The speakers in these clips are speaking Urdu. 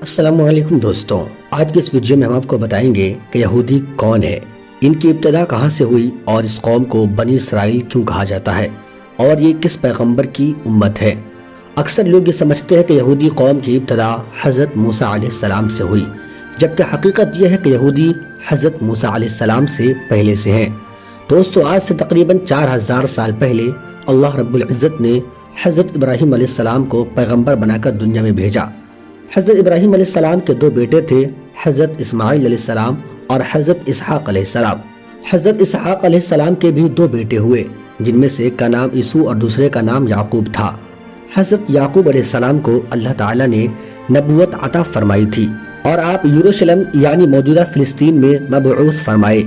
السلام علیکم دوستوں، آج کے اس ویڈیو میں ہم آپ کو بتائیں گے کہ یہودی کون ہے، ان کی ابتدا کہاں سے ہوئی اور اس قوم کو بنی اسرائیل کیوں کہا جاتا ہے اور یہ کس پیغمبر کی امت ہے۔ اکثر لوگ یہ سمجھتے ہیں کہ یہودی قوم کی ابتدا حضرت موسیٰ علیہ السلام سے ہوئی، جبکہ حقیقت یہ ہے کہ یہودی حضرت موسیٰ علیہ السلام سے پہلے سے ہیں۔ دوستو، آج سے تقریباً 4000 سال پہلے اللہ رب العزت نے حضرت ابراہیم علیہ السلام کو پیغمبر بنا کر دنیا میں بھیجا۔ حضرت ابراہیم علیہ السلام کے 2 بیٹے تھے، حضرت اسماعیل علیہ السلام اور حضرت اسحاق علیہ السلام۔ حضرت اسحاق علیہ السلام کے بھی 2 بیٹے ہوئے، جن میں سے ایک کا نام عیسو اور دوسرے کا نام یعقوب تھا۔ حضرت یعقوب علیہ السلام کو اللہ تعالیٰ نے نبوت عطا فرمائی تھی اور آپ یروشلم یعنی موجودہ فلسطین میں مبعوث فرمائے۔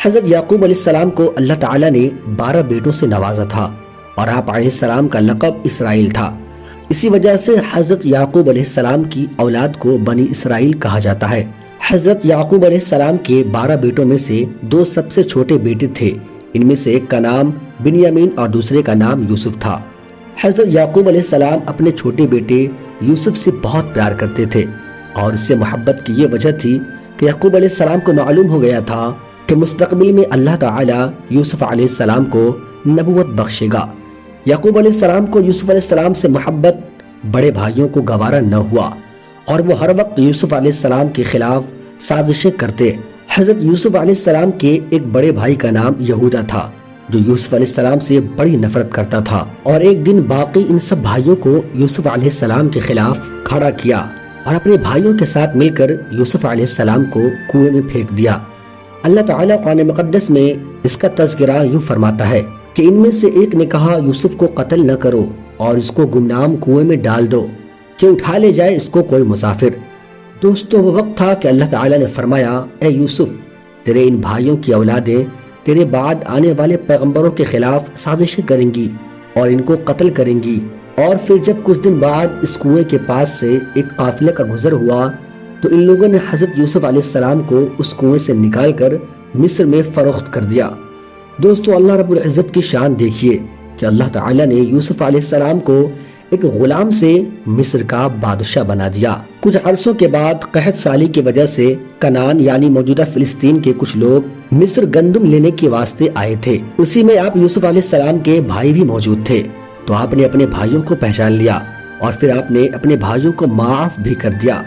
حضرت یعقوب علیہ السلام کو اللہ تعالیٰ نے 12 بیٹوں سے نوازا تھا اور آپ علیہ السلام کا لقب اسرائیل تھا۔ اسی وجہ سے حضرت یعقوب علیہ السلام کی اولاد کو بنی اسرائیل کہا جاتا ہے۔ حضرت یعقوب علیہ السلام کے 12 بیٹوں میں سے 2 سب سے چھوٹے بیٹے تھے، ان میں سے ایک کا نام بنیامین اور دوسرے کا نام یوسف تھا۔ حضرت یعقوب علیہ السلام اپنے چھوٹے بیٹے یوسف سے بہت پیار کرتے تھے اور اس سے محبت کی یہ وجہ تھی کہ یعقوب علیہ السلام کو معلوم ہو گیا تھا کہ مستقبل میں اللہ تعالیٰ یوسف علیہ السلام کو نبوت بخشے گا۔ یعقوب علیہ السلام کو یوسف علیہ السلام سے محبت بڑے بھائیوں کو گوارا نہ ہوا اور وہ ہر وقت یوسف علیہ السلام کے خلاف سازشیں کرتے۔ حضرت یوسف علیہ السلام کے ایک بڑے بھائی کا نام یہودا تھا، جو یوسف علیہ السلام سے بڑی نفرت کرتا تھا، اور ایک دن باقی ان سب بھائیوں کو یوسف علیہ السلام کے خلاف کھڑا کیا اور اپنے بھائیوں کے ساتھ مل کر یوسف علیہ السلام کو کنویں میں پھینک دیا۔ اللہ تعالیٰ قرآن مقدس میں اس کا تذکرہ یوں فرماتا ہے کہ ان میں سے ایک نے کہا یوسف کو قتل نہ کرو اور اس کو گمنام کنویں میں ڈال دو کہ اٹھا لے جائے اس کو کوئی مسافر۔ دوستو، وہ وقت تھا کہ اللہ تعالیٰ نے فرمایا، اے یوسف، تیرے ان بھائیوں کی اولادیں تیرے بعد آنے والے پیغمبروں کے خلاف سازشیں کریں گی اور ان کو قتل کریں گی۔ اور پھر جب کچھ دن بعد اس کنویں کے پاس سے ایک قافلے کا گزر ہوا تو ان لوگوں نے حضرت یوسف علیہ السلام کو اس کنویں سے نکال کر مصر میں فروخت کر دیا۔ دوستو، اللہ رب العزت کی شان دیکھیے کہ اللہ تعالیٰ نے یوسف علیہ السلام کو ایک غلام سے مصر کا بادشاہ بنا دیا۔ کچھ عرصوں کے بعد قحط سالی کی وجہ سے کنعان یعنی موجودہ فلسطین کے کچھ لوگ مصر گندم لینے کے واسطے آئے تھے۔ اسی میں آپ یوسف علیہ السلام کے بھائی بھی موجود تھے، تو آپ نے اپنے بھائیوں کو پہچان لیا اور پھر آپ نے اپنے بھائیوں کو معاف بھی کر دیا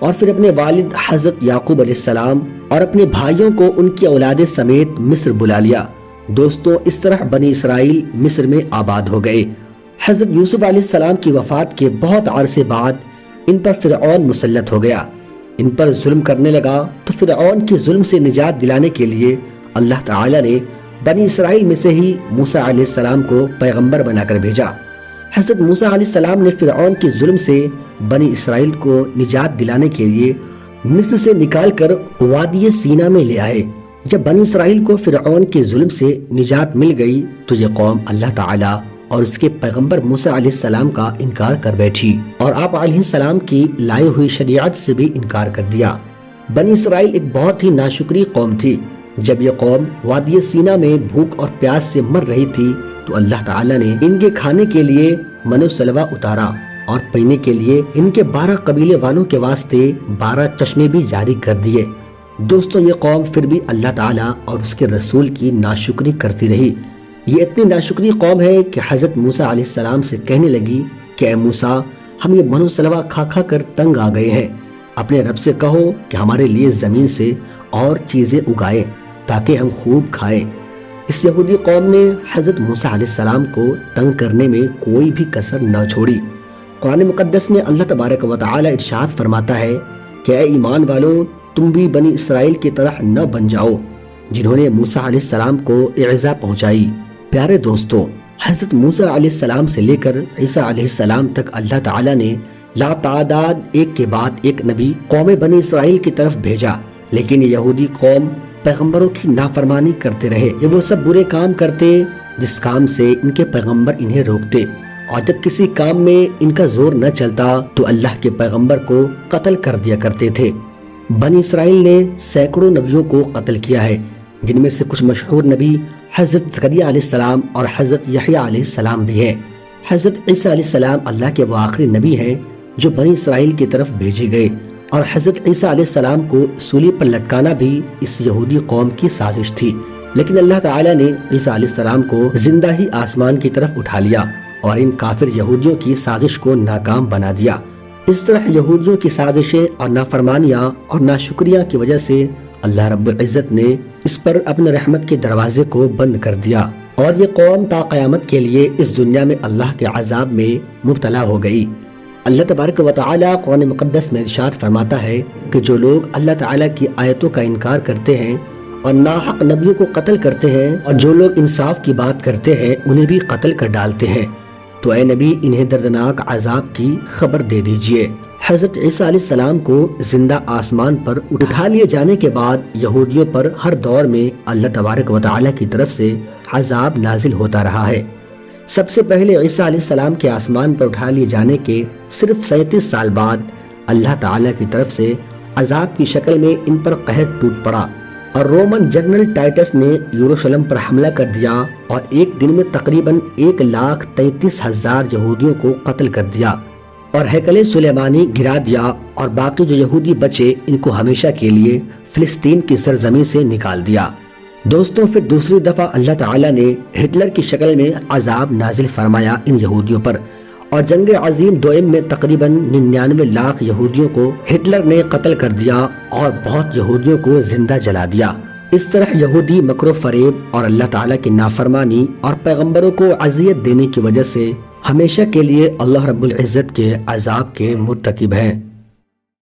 اور پھر اپنے والد حضرت یعقوب علیہ السلام اور اپنے بھائیوں کو ان کی اولادیں سمیت مصر بلا لیا۔ دوستو، اس طرح بنی اسرائیل مصر میں آباد ہو گئے۔ حضرت یوسف علیہ السلام کی وفات کے بہت عرصے بعد ان پر فرعون مسلط ہو گیا، ان پر ظلم کرنے لگا، تو فرعون کے ظلم سے نجات دلانے کے لیے اللہ تعالیٰ نے بنی اسرائیل میں سے ہی موسیٰ علیہ السلام کو پیغمبر بنا کر بھیجا۔ حضرت موسیٰ علیہ السلام نے فرعون کے ظلم سے بنی اسرائیل کو نجات دلانے کے لیے مصر سے نکال کر وادی سینا میں لے آئے۔ جب بنی اسرائیل کو فرعون کے ظلم سے نجات مل گئی تو یہ قوم اللہ تعالیٰ اور اس کے پیغمبر موسیٰ علیہ السلام کا انکار کر بیٹھی اور آپ علیہ السلام کی لائی ہوئی شریعت سے بھی انکار کر دیا۔ بنی اسرائیل ایک بہت ہی ناشکری قوم تھی۔ جب یہ قوم وادی سینا میں بھوک اور پیاس سے مر رہی تھی تو اللہ تعالیٰ نے ان کے کھانے کے لیے من و سلوہ اتارا اور پینے کے لیے ان کے 12 قبیلے والوں کے واسطے 12 چشمے بھی جاری کر دیے۔ دوستو، یہ قوم پھر بھی اللہ تعالیٰ اور اس کے رسول کی ناشکری کرتی رہی۔ یہ اتنی ناشکری قوم ہے کہ حضرت موسیٰ علیہ السلام سے کہنے لگی کہ اے موسیٰ، ہم یہ من و سلوہ کھا کھا کر تنگ آ گئے ہیں، اپنے رب سے کہو کہ ہمارے لیے زمین سے اور چیزیں اگائے تاکہ ہم خوب کھائیں۔ اس یہودی قوم نے حضرت موسیٰ علیہ السلام کو تنگ کرنے میں کوئی بھی کسر نہ چھوڑی۔ قرآن مقدس میں اللہ تبارک و تعالی ارشاد فرماتا ہے کہ اے ایمان والو، تم بھی بنی اسرائیل کی طرح نہ بن جاؤ جنہوں نے موسیٰ علیہ السلام کو اعزا پہنچائی۔ پیارے دوستو، حضرت موسیٰ علیہ السلام سے لے کر عیسیٰ علیہ السلام تک اللہ تعالیٰ نے لا تعداد ایک کے بعد ایک نبی قوم بنی اسرائیل کی طرف بھیجا، لیکن یہ یہودی قوم پیغمبروں کی نافرمانی کرتے رہے۔ یہ وہ سب برے کام کرتے جس کام سے ان کے پیغمبر انہیں روکتے، اور جب کسی کام میں ان کا زور نہ چلتا تو اللہ کے پیغمبر کو قتل کر دیا کرتے تھے۔ بنی اسرائیل نے سینکڑوں نبیوں کو قتل کیا ہے، جن میں سے کچھ مشہور نبی حضرت زکریا علیہ السلام اور حضرت یحییٰ علیہ السلام بھی ہیں۔ حضرت عیسیٰ علیہ السلام اللہ کے وہ آخری نبی ہیں جو بنی اسرائیل کی طرف بھیجے گئے۔ اور حضرت عیسیٰ علیہ السلام کو سولی پر لٹکانا بھی اس یہودی قوم کی سازش تھی، لیکن اللہ تعالیٰ نے عیسیٰ علیہ السلام کو زندہ ہی آسمان کی طرف اٹھا لیا اور ان کافر یہودیوں کی سازش کو ناکام بنا دیا۔ اس طرح یہودیوں کی سازشیں اور نافرمانیاں اور ناشکریاں کی وجہ سے اللہ رب العزت نے اس پر اپنے رحمت کے دروازے کو بند کر دیا، اور یہ قوم تا قیامت کے لیے اس دنیا میں اللہ کے عذاب میں مبتلا ہو گئی۔ اللہ تبارک و تعالیٰ قرآن مقدس میں ارشاد فرماتا ہے کہ جو لوگ اللہ تعالیٰ کی آیتوں کا انکار کرتے ہیں اور ناحق نبیوں کو قتل کرتے ہیں، اور جو لوگ انصاف کی بات کرتے ہیں انہیں بھی قتل کر ڈالتے ہیں، تو اے نبی انہیں دردناک عذاب کی خبر دے دیجئے۔ حضرت عیسیٰ علیہ السلام کو زندہ آسمان پر اٹھا لیے جانے کے بعد یہودیوں پر ہر دور میں اللہ تبارک و تعالیٰ کی طرف سے عذاب نازل ہوتا رہا ہے۔ سب سے پہلے عیسیٰ علیہ السلام کے آسمان پر اٹھا لیے جانے کے صرف 37 سال بعد اللہ تعالیٰ کی طرف سے عذاب کی شکل میں ان پر قہر ٹوٹ پڑا، اور رومن جنرل ٹائٹس نے یروشلم پر حملہ کر دیا اور ایک دن میں تقریباً 1,33,000 یہودیوں کو قتل کر دیا، اور ہیکل سلیمانی گرا دیا، اور باقی جو یہودی بچے ان کو ہمیشہ کے لیے فلسطین کی سرزمین سے نکال دیا۔ دوستوں، پھر دوسری دفعہ اللہ تعالیٰ نے ہٹلر کی شکل میں عذاب نازل فرمایا ان یہودیوں پر، اور جنگ عظیم دوئم میں تقریباً 99 لاکھ یہودیوں کو ہٹلر نے قتل کر دیا اور بہت یہودیوں کو زندہ جلا دیا۔ اس طرح یہودی مکر و فریب اور اللہ تعالیٰ کی نافرمانی اور پیغمبروں کو اذیت دینے کی وجہ سے ہمیشہ کے لیے اللہ رب العزت کے عذاب کے مرتکب ہیں۔